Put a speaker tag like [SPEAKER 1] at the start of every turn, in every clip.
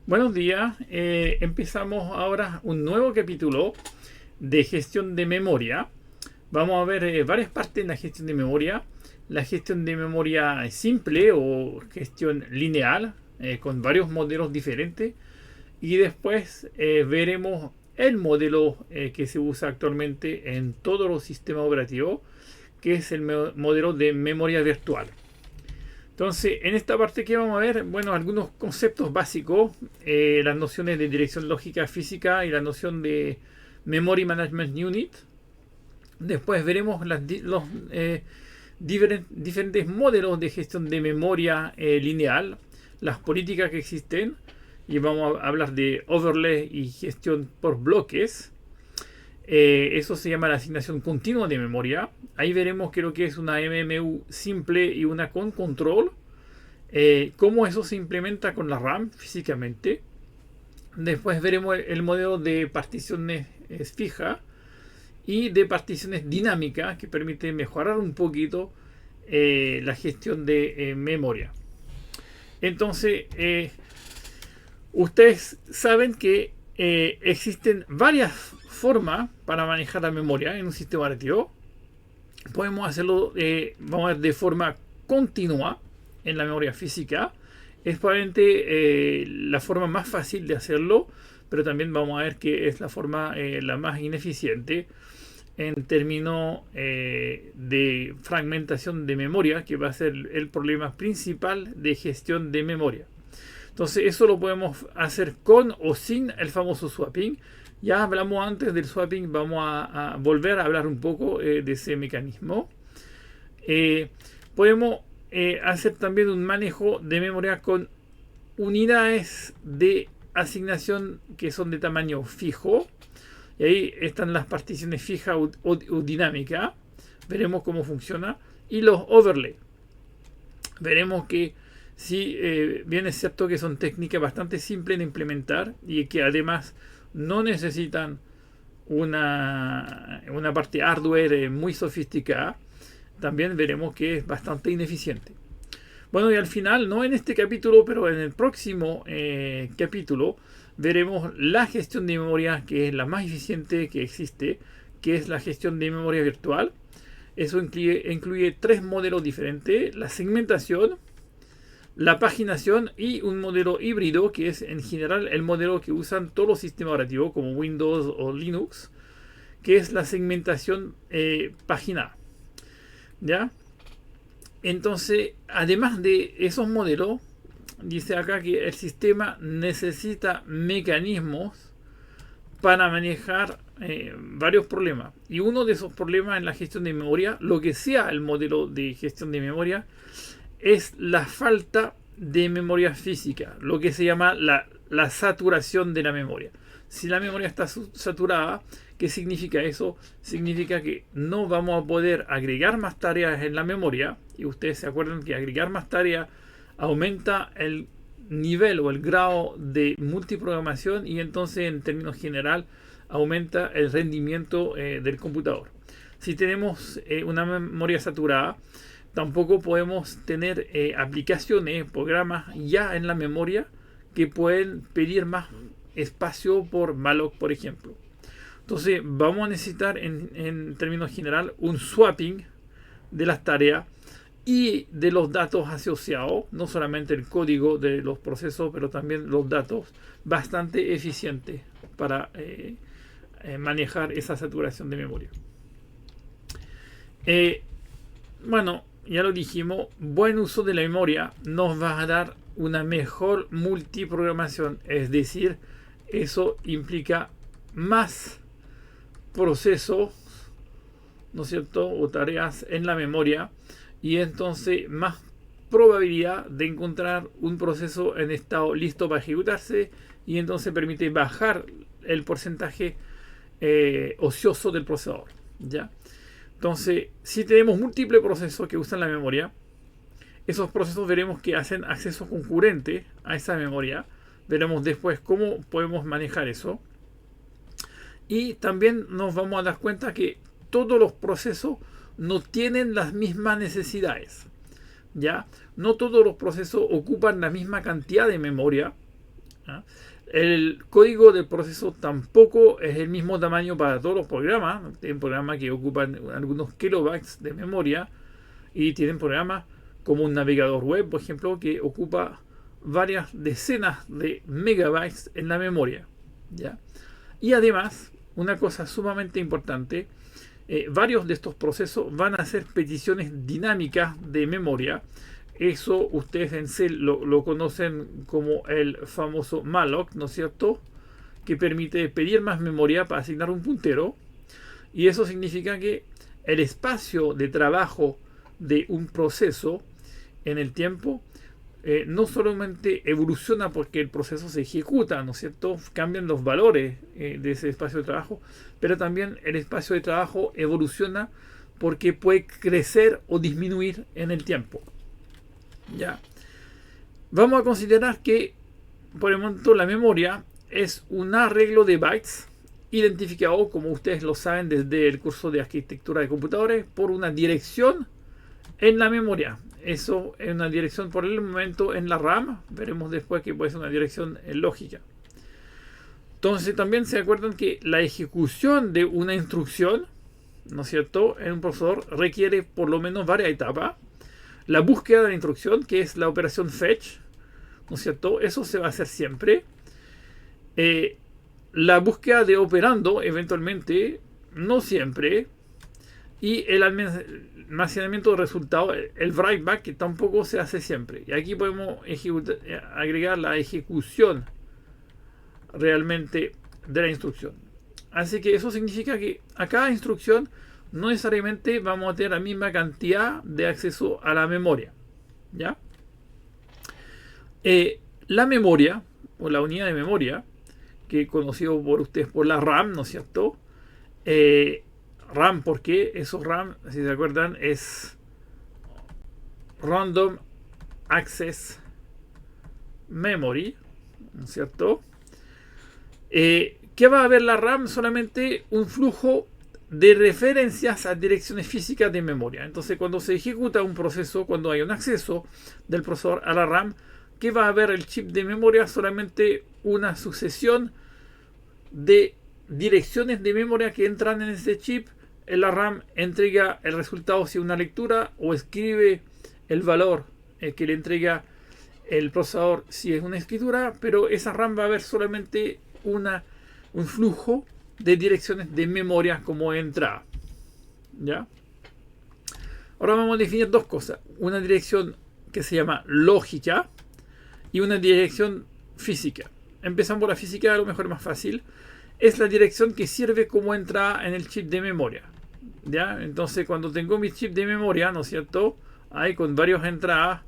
[SPEAKER 1] Buenos días. Empezamos ahora un nuevo capítulo de gestión de memoria. Vamos a ver varias partes en la gestión de memoria. La gestión de memoria simple o gestión lineal con varios modelos diferentes. Y después veremos el modelo que se usa actualmente en todos los sistemas operativos, que es el modelo de memoria virtual. Entonces, en esta parte que vamos a ver, bueno, algunos conceptos básicos, las nociones de dirección lógica física y la noción de Memory Management Unit. Después veremos los diferentes modelos de gestión de memoria lineal, las políticas que existen, y vamos a hablar de overlay y gestión por bloques. Eso se llama la asignación continua de memoria. Ahí veremos que lo que es una MMU simple y una con control. Cómo eso se implementa con la RAM físicamente. Después veremos el modelo de particiones fijas y de particiones dinámicas que permite mejorar un poquito la gestión de memoria. Entonces, ustedes saben que existen varias formas para manejar la memoria en un sistema operativo. Podemos hacerlo vamos a ver, de forma continua en la memoria física. Es probablemente la forma más fácil de hacerlo, pero también vamos a ver que es la forma la más ineficiente en términos de fragmentación de memoria, que va a ser el problema principal de gestión de memoria. Entonces eso lo podemos hacer con o sin el famoso swapping. Ya hablamos antes del swapping, vamos a volver a hablar un poco de ese mecanismo. Podemos hacer también un manejo de memoria con unidades de asignación que son de tamaño fijo. Y ahí están las particiones fijas o dinámicas. Veremos cómo funciona. Y los overlay. Veremos que sí, bien es cierto que son técnicas bastante simples de implementar y que además no necesitan una parte hardware muy sofisticada. También veremos que es bastante ineficiente. Bueno, y al final, no en este capítulo, pero en el próximo capítulo, veremos la gestión de memoria, que es la más eficiente que existe, que es la gestión de memoria virtual. Eso incluye tres modelos diferentes: la segmentación, la paginación y un modelo híbrido, que es en general el modelo que usan todos los sistemas operativos como Windows o Linux, que es la segmentación paginada. ¿Ya? Entonces, además de esos modelos, dice acá que el sistema necesita mecanismos para manejar varios problemas. Y uno de esos problemas en la gestión de memoria, lo que sea el modelo de gestión de memoria, es la falta de memoria física, lo que se llama la saturación de la memoria. Si la memoria está saturada, ¿qué significa eso? Significa que no vamos a poder agregar más tareas en la memoria. Y ustedes se acuerdan que agregar más tareas aumenta el nivel o el grado de multiprogramación y entonces en términos general aumenta el rendimiento del computador. Si tenemos una memoria saturada, tampoco podemos tener aplicaciones, programas ya en la memoria que pueden pedir más espacio por malloc, por ejemplo. Entonces vamos a necesitar en términos general un swapping de las tareas y de los datos asociados, no solamente el código de los procesos, pero también los datos, bastante eficientes para manejar esa saturación de memoria. Bueno, ya lo dijimos, buen uso de la memoria nos va a dar una mejor multiprogramación, es decir, eso implica más procesos, ¿no es cierto?, o tareas en la memoria, y entonces más probabilidad de encontrar un proceso en estado listo para ejecutarse, y entonces permite bajar el porcentaje ocioso del procesador, ¿ya? Entonces, si tenemos múltiples procesos que usan la memoria, esos procesos veremos que hacen acceso concurrente a esa memoria. Veremos después cómo podemos manejar eso. Y también nos vamos a dar cuenta que todos los procesos no tienen las mismas necesidades. ¿Ya? No todos los procesos ocupan la misma cantidad de memoria. ¿Ya? El código del proceso tampoco es el mismo tamaño para todos los programas. Tienen programas que ocupan algunos kilobytes de memoria y tienen programas como un navegador web, por ejemplo, que ocupa varias decenas de megabytes en la memoria. ¿Ya? Y además, una cosa sumamente importante, varios de estos procesos van a hacer peticiones dinámicas de memoria. Eso ustedes en C lo conocen como el famoso malloc, ¿no es cierto? Que permite pedir más memoria para asignar un puntero. Y eso significa que el espacio de trabajo de un proceso en el tiempo no solamente evoluciona porque el proceso se ejecuta, ¿no es cierto? Cambian los valores de ese espacio de trabajo, pero también el espacio de trabajo evoluciona porque puede crecer o disminuir en el tiempo. Ya. Vamos a considerar que por el momento la memoria es un arreglo de bytes identificado, como ustedes lo saben desde el curso de arquitectura de computadores, por una dirección en la memoria. Eso es una dirección por el momento en la RAM. Veremos después que puede ser una dirección lógica. Entonces también se acuerdan que la ejecución de una instrucción, ¿no es cierto?, en un procesador requiere por lo menos varias etapas. La búsqueda de la instrucción, que es la operación fetch, ¿no es cierto? Eso se va a hacer siempre. La búsqueda de operando, eventualmente, no siempre. Y el almacenamiento de resultados, el write back, que tampoco se hace siempre. Y aquí podemos agregar la ejecución realmente de la instrucción. Así que eso significa que a cada instrucción no necesariamente vamos a tener la misma cantidad de acceso a la memoria. ¿Ya? La memoria, o la unidad de memoria, que conocido por ustedes por la RAM, ¿no es cierto? RAM, porque esos RAM, si se acuerdan, es Random Access Memory, ¿no es cierto? ¿Qué va a ver la RAM? Solamente un flujo de referencias a direcciones físicas de memoria. Entonces, cuando se ejecuta un proceso, cuando hay un acceso del procesador a la RAM, ¿qué va a ver el chip de memoria? Solamente una sucesión de direcciones de memoria que entran en ese chip. La RAM entrega el resultado si es una lectura o escribe el valor que le entrega el procesador si es una escritura, pero esa RAM va a ver solamente un flujo de direcciones de memoria como entrada. ¿Ya? Ahora vamos a definir dos cosas. Una dirección que se llama lógica y una dirección física. Empezamos por la física, a lo mejor es más fácil. Es la dirección que sirve como entrada en el chip de memoria. ¿Ya? Entonces, cuando tengo mi chip de memoria, ¿no es cierto? Ahí con varias entradas.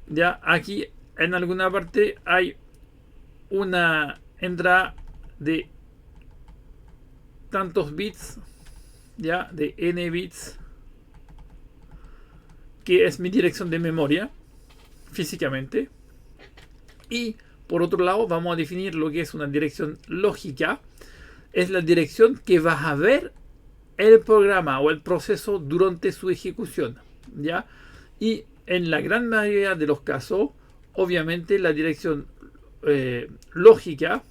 [SPEAKER 1] ¿Ya? Aquí en alguna parte hay una entrada de tantos bits, ¿ya? De n bits, que es mi dirección de memoria físicamente. Y por otro lado vamos a definir lo que es una dirección lógica. Es la dirección que va a ver el programa o el proceso durante su ejecución, ¿ya? Y en la gran mayoría de los casos, obviamente la dirección lógica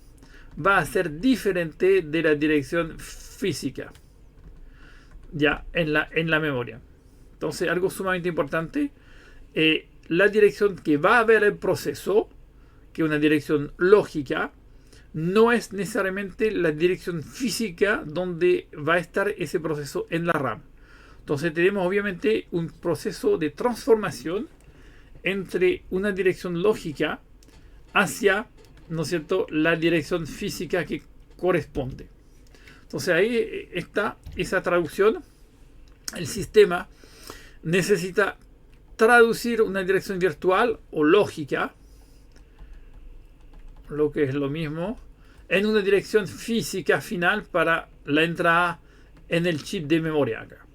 [SPEAKER 1] va a ser diferente de la dirección física, ya en la memoria. Entonces, algo sumamente importante, la dirección que va a ver el proceso, que es una dirección lógica, no es necesariamente la dirección física donde va a estar ese proceso en la RAM. Entonces tenemos obviamente un proceso de transformación entre una dirección lógica hacia, ¿no es cierto?, la dirección física que corresponde. Entonces ahí está esa traducción. El sistema necesita traducir una dirección virtual o lógica, lo que es lo mismo, en una dirección física final para la entrada en el chip de memoria acá.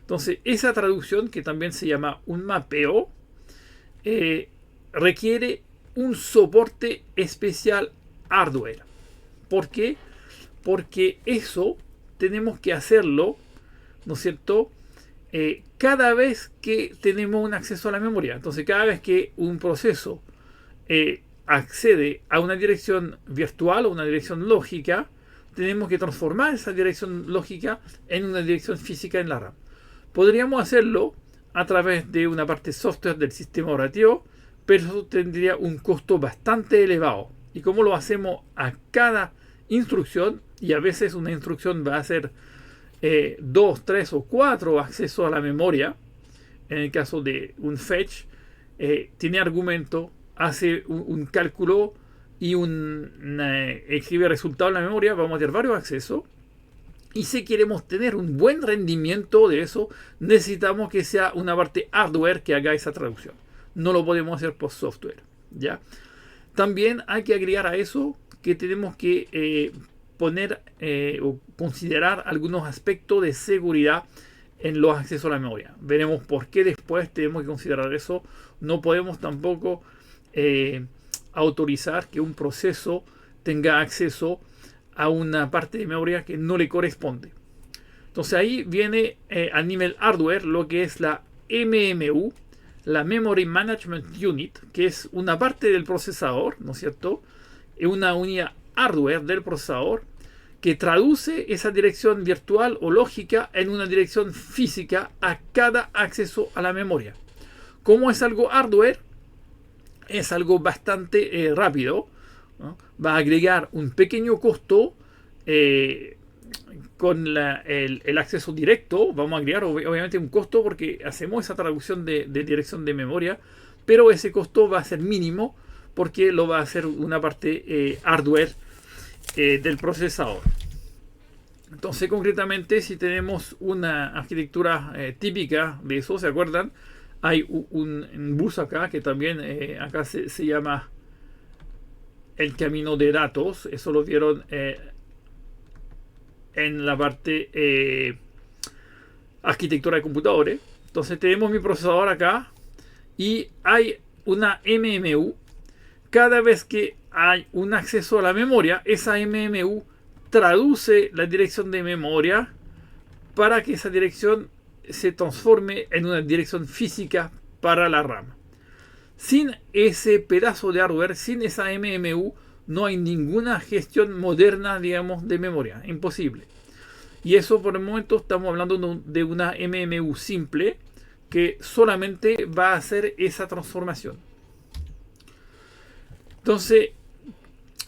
[SPEAKER 1] Entonces, esa traducción, que también se llama un mapeo, requiere un soporte especial hardware. ¿Por qué? Porque eso tenemos que hacerlo, ¿no es cierto?, cada vez que tenemos un acceso a la memoria. Entonces, cada vez que un proceso accede a una dirección virtual o una dirección lógica, tenemos que transformar esa dirección lógica en una dirección física en la RAM. Podríamos hacerlo a través de una parte software del sistema operativo, pero eso tendría un costo bastante elevado. ¿Y cómo lo hacemos a cada instrucción? Y a veces una instrucción va a ser 2, 3 o 4 accesos a la memoria. En el caso de un fetch, tiene argumento, hace un cálculo y escribe resultado en la memoria. Vamos a tener varios accesos. Y si queremos tener un buen rendimiento de eso, necesitamos que sea una parte hardware que haga esa traducción. No lo podemos hacer por software, ¿ya? También hay que agregar a eso que tenemos que poner o considerar algunos aspectos de seguridad en los accesos a la memoria. Veremos por qué después tenemos que considerar eso. No podemos tampoco autorizar que un proceso tenga acceso a una parte de memoria que no le corresponde. Entonces ahí viene a nivel hardware lo que es la MMU, la Memory Management Unit, que es una parte del procesador, ¿no es cierto? Es una unidad hardware del procesador que traduce esa dirección virtual o lógica en una dirección física a cada acceso a la memoria. Como es algo hardware, es algo bastante rápido, ¿no? Va a agregar un pequeño costo con el acceso directo. Vamos a agregar obviamente un costo porque hacemos esa traducción de dirección de memoria, pero ese costo va a ser mínimo porque lo va a hacer una parte hardware del procesador. Entonces concretamente, si tenemos una arquitectura típica de eso, ¿se acuerdan? Hay un bus acá que también acá se llama el camino de datos. Eso lo vieron en la parte arquitectura de computadores. Entonces tenemos mi procesador acá y hay una MMU. Cada vez que hay un acceso a la memoria, esa MMU traduce la dirección de memoria para que esa dirección se transforme en una dirección física para la RAM. Sin ese pedazo de hardware, sin esa MMU, no hay ninguna gestión moderna, digamos, de memoria. Imposible. Y eso por el momento estamos hablando de una MMU simple que solamente va a hacer esa transformación. Entonces,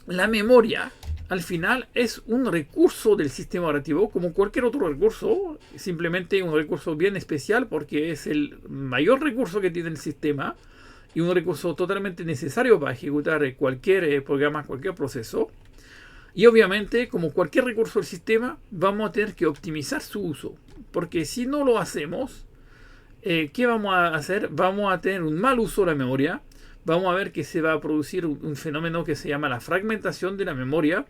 [SPEAKER 1] la memoria al final es un recurso del sistema operativo como cualquier otro recurso, simplemente un recurso bien especial porque es el mayor recurso que tiene el sistema y un recurso totalmente necesario para ejecutar cualquier programa, cualquier proceso. Y obviamente, como cualquier recurso del sistema, vamos a tener que optimizar su uso, porque si no lo hacemos, ¿qué vamos a hacer? Vamos a tener un mal uso de la memoria. Vamos a ver que se va a producir un fenómeno que se llama la fragmentación de la memoria,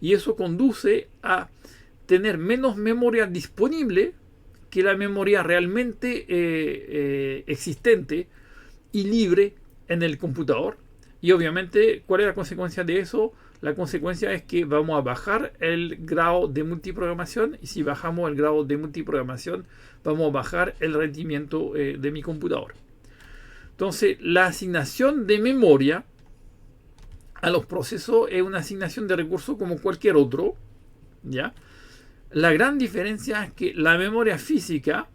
[SPEAKER 1] y eso conduce a tener menos memoria disponible que la memoria realmente existente y libre en el computador. Y obviamente, ¿cuál es la consecuencia de eso? La consecuencia es que vamos a bajar el grado de multiprogramación, y si bajamos el grado de multiprogramación, vamos a bajar el rendimiento de mi computador. Entonces, la asignación de memoria a los procesos es una asignación de recursos como cualquier otro, ¿ya? La gran diferencia es que la memoria física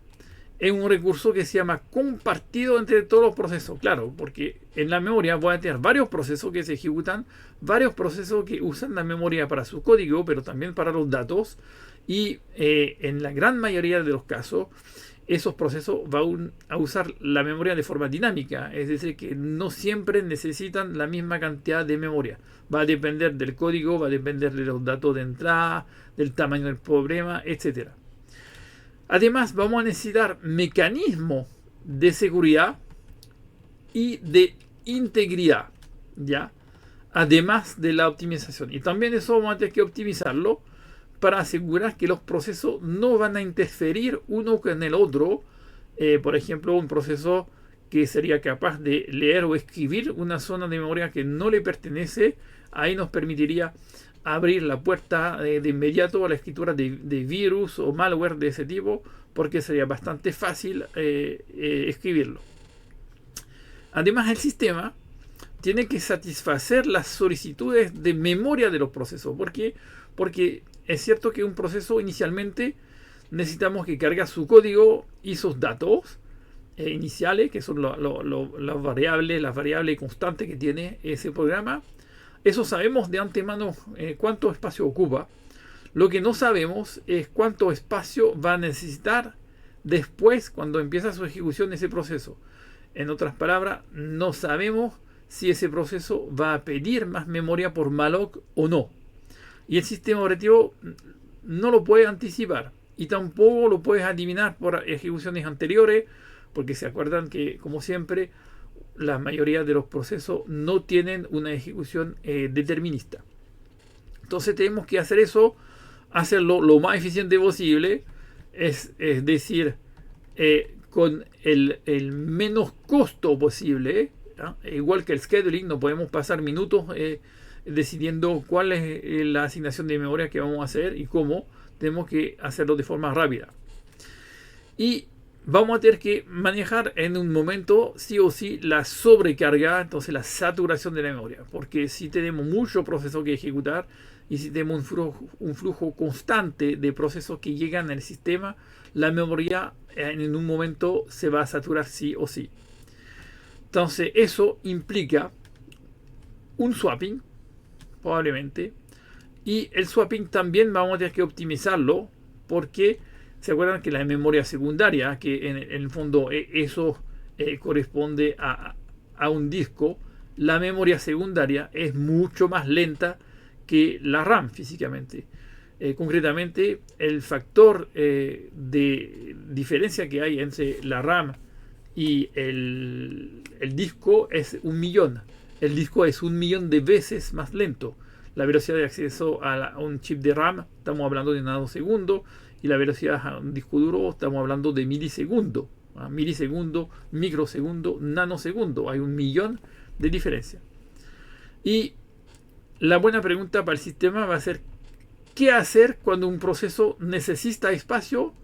[SPEAKER 1] es un recurso que se llama compartido entre todos los procesos. Claro, porque en la memoria voy a tener varios procesos que se ejecutan, varios procesos que usan la memoria para su código, pero también para los datos. Y en la gran mayoría de los casos, esos procesos van a usar la memoria de forma dinámica, es decir, que no siempre necesitan la misma cantidad de memoria. Va a depender del código, va a depender de los datos de entrada, del tamaño del problema, etc. Además, vamos a necesitar mecanismos de seguridad y de integridad, ¿ya? Además de la optimización. Y también eso vamos a tener que optimizarlo para asegurar que los procesos no van a interferir uno con el otro. Por ejemplo, un proceso que sería capaz de leer o escribir una zona de memoria que no le pertenece, ahí nos permitiría abrir la puerta de inmediato a la escritura de virus o malware de ese tipo, porque sería bastante fácil escribirlo. Además, el sistema tiene que satisfacer las solicitudes de memoria de los procesos. ¿Por qué? Porque es cierto que un proceso inicialmente necesitamos que cargue su código y sus datos iniciales, que son las variables constantes que tiene ese programa. Eso sabemos de antemano cuánto espacio ocupa. Lo que no sabemos es cuánto espacio va a necesitar después cuando empieza su ejecución ese proceso. En otras palabras, no sabemos si ese proceso va a pedir más memoria por malloc o no. Y el sistema operativo no lo puede anticipar y tampoco lo puedes adivinar por ejecuciones anteriores, porque se acuerdan que, como siempre, la mayoría de los procesos no tienen una ejecución determinista. Entonces tenemos que hacer eso, hacerlo lo más eficiente posible, es decir, con el menos costo posible. Igual que el scheduling, no podemos pasar minutos decidiendo cuál es la asignación de memoria que vamos a hacer y cómo. Tenemos que hacerlo de forma rápida. Y vamos a tener que manejar en un momento sí o sí la sobrecarga, entonces la saturación de la memoria. Porque si tenemos mucho proceso que ejecutar y si tenemos un flujo constante de procesos que llegan al sistema, la memoria en un momento se va a saturar sí o sí. Entonces eso implica un swapping, probablemente. Y el swapping también vamos a tener que optimizarlo, porque se acuerdan que la memoria secundaria, que en el fondo eso corresponde a un disco, la memoria secundaria es mucho más lenta que la RAM físicamente. Concretamente, el factor de diferencia que hay entre la RAM y el disco es 1.000.000. El disco es 1.000.000 de veces más lento. La velocidad de acceso a un chip de RAM, estamos hablando de nanosegundos, y la velocidad a un disco duro, estamos hablando de milisegundos. Milisegundo, microsegundo, nanosegundo. Hay 1.000.000 de diferencia. Y la buena pregunta para el sistema va a ser: ¿qué hacer cuando un proceso necesita espacio,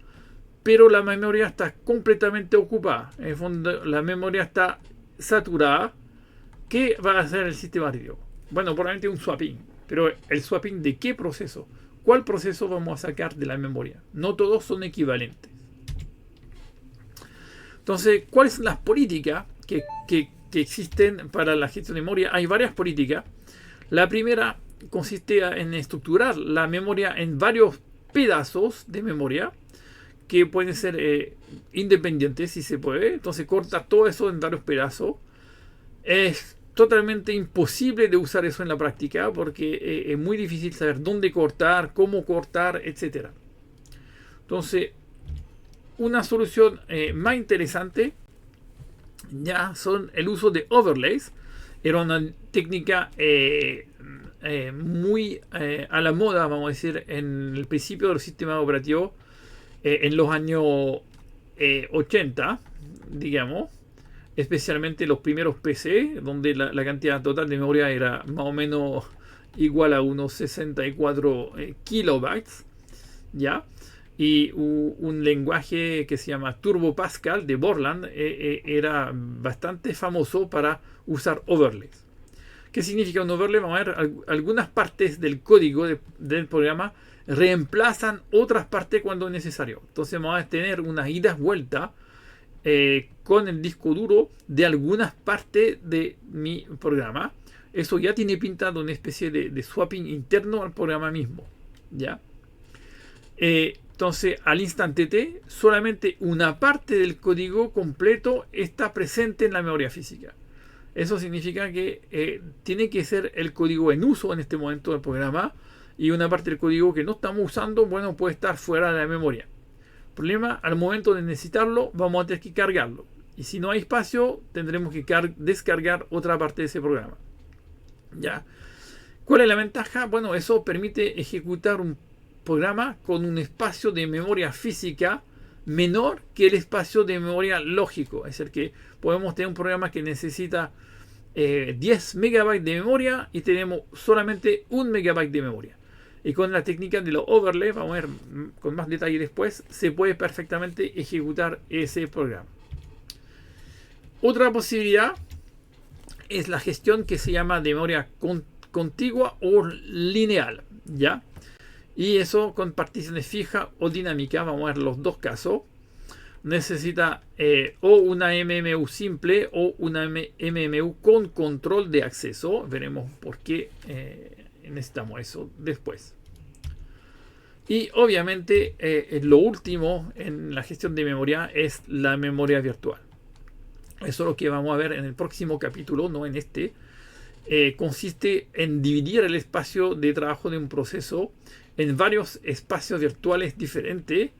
[SPEAKER 1] pero la memoria está completamente ocupada? En el fondo, la memoria está saturada. ¿Qué va a hacer el sistema operativo? Bueno, probablemente un swapping. Pero ¿el swapping de qué proceso? ¿Cuál proceso vamos a sacar de la memoria? No todos son equivalentes. Entonces, ¿cuáles son las políticas que existen para la gestión de memoria? Hay varias políticas. La primera consiste en estructurar la memoria en varios pedazos de memoria que pueden ser independientes si se puede. Entonces cortar todo eso en varios pedazos. Es totalmente imposible de usar eso en la práctica porque es muy difícil saber dónde cortar, cómo cortar, etc. Entonces, una solución más interesante ya son el uso de overlays. Era una técnica muy a la moda, vamos a decir, en el principio del sistema operativo, en los años 80, digamos, especialmente los primeros PC, donde la cantidad total de memoria era más o menos igual a unos 64 kilobytes, ¿ya? Y un lenguaje que se llama Turbo Pascal de Borland era bastante famoso para usar overlays. ¿Qué significa un overlay? Vamos a ver, algunas partes del código del programa reemplazan otras partes cuando es necesario. Entonces vamos a tener unas idas-vueltas con el disco duro de algunas partes de mi programa. Eso ya tiene pinta de una especie de swapping interno al programa mismo, ¿ya? Entonces, al instante T, solamente una parte del código completo está presente en la memoria física. Eso significa que tiene que ser el código en uso en este momento del programa, y una parte del código que no estamos usando, bueno, puede estar fuera de la memoria. Problema, al momento de necesitarlo, vamos a tener que cargarlo. Y si no hay espacio, tendremos que descargar otra parte de ese programa. ¿Ya? ¿Cuál es la ventaja? Bueno, eso permite ejecutar un programa con un espacio de memoria física menor que el espacio de memoria lógico. Es decir, que podemos tener un programa que necesita 10 megabytes de memoria y tenemos solamente 1 megabyte de memoria. Y con la técnica de los overlays, vamos a ver con más detalle después, se puede perfectamente ejecutar ese programa. Otra posibilidad es la gestión que se llama de memoria contigua o lineal, ¿ya? Y eso con particiones fijas o dinámicas, vamos a ver los dos casos. Necesita o una MMU simple o una MMU con control de acceso. Veremos por qué necesitamos eso después. Y obviamente lo último en la gestión de memoria es la memoria virtual. Eso es lo que vamos a ver en el próximo capítulo, no en este. Consiste en dividir el espacio de trabajo de un proceso en varios espacios virtuales diferentes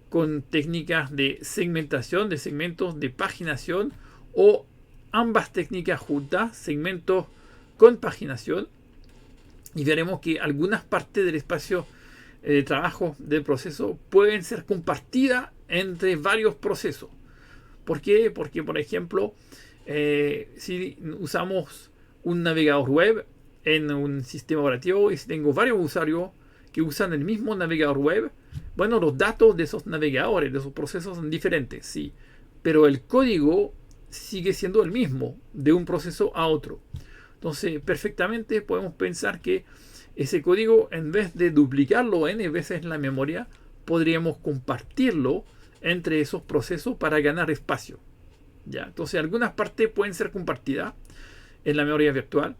[SPEAKER 1] con técnicas de segmentación, de segmentos, de paginación o ambas técnicas juntas, segmentos con paginación. Y veremos que algunas partes del espacio de trabajo del proceso pueden ser compartidas entre varios procesos. ¿Por qué? Porque, por ejemplo, si usamos un navegador web en un sistema operativo y si tengo varios usuarios que usan el mismo navegador web, bueno, los datos de esos navegadores, de esos procesos son diferentes, sí, pero el código sigue siendo el mismo de un proceso a otro. Entonces, perfectamente podemos pensar que ese código, en vez de duplicarlo n veces en la memoria, podríamos compartirlo entre esos procesos para ganar espacio. ¿Ya? Entonces, algunas partes pueden ser compartidas en la memoria virtual.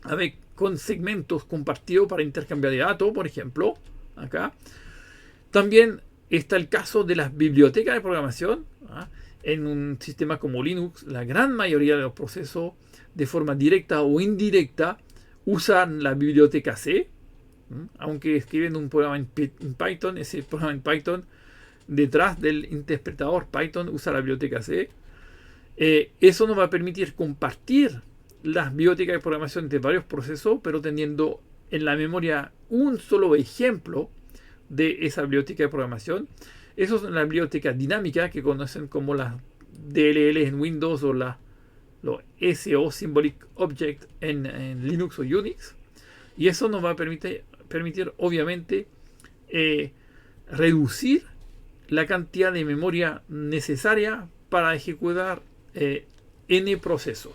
[SPEAKER 1] A ver, con segmentos compartidos para intercambiar de datos, por ejemplo, acá. También está el caso de las bibliotecas de programación. En un sistema como Linux, la gran mayoría de los procesos, de forma directa o indirecta, usan la biblioteca C. Aunque escriben un programa en Python, ese programa en Python, detrás del interpretador Python, usa la biblioteca C. Eso nos va a permitir compartir las bibliotecas de programación entre varios procesos, pero teniendo en la memoria un solo ejemplo de esa biblioteca de programación. Eso es la biblioteca dinámica que conocen como las DLL en Windows o los SO, Symbolic Object, en Linux o Unix. Y eso nos va a permitir obviamente, reducir la cantidad de memoria necesaria para ejecutar N procesos.